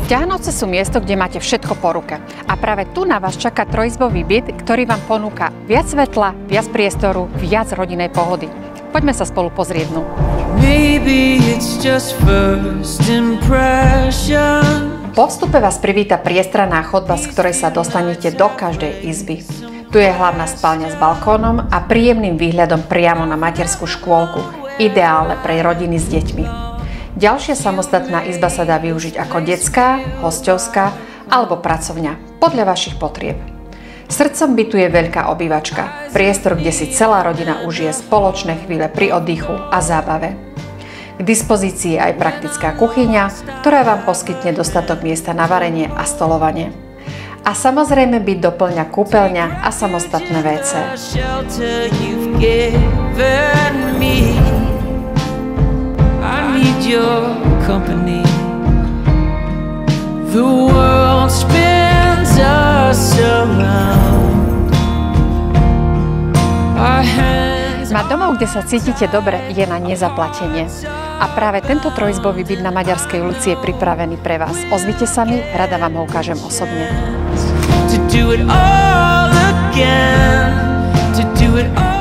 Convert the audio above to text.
Ťahnoce sú miesto, kde máte všetko po ruke. A práve tu na vás čaká trojizbový byt, ktorý vám ponúka viac svetla, viac priestoru, viac rodinnej pohody. Poďme sa spolu pozrieť dnu. Po vstupe vás privíta priestranná chodba, z ktorej sa dostanete do každej izby. Tu je hlavná spálňa s balkónom a príjemným výhľadom priamo na materskú škôlku, ideálne pre rodiny s deťmi. Ďalšia samostatná izba sa dá využiť ako detská, hosťovská alebo pracovňa, podľa vašich potrieb. Srdcom bytu je veľká obývačka, priestor, kde si celá rodina užije spoločné chvíle pri oddychu a zábave. K dispozícii je aj praktická kuchyňa, ktorá vám poskytne dostatok miesta na varenie a stolovanie. A samozrejme byt doplňa kúpeľňa a samostatné WC. Your company. The world spins us around. Mať domov, kde sa cítite dobre, je na nezaplatenie. A práve tento trojizbový byt na Maďarskej ulici je pripravený pre vás. Ozvite sa mi, rada vám ho ukážem osobne. To do it all again, to do it all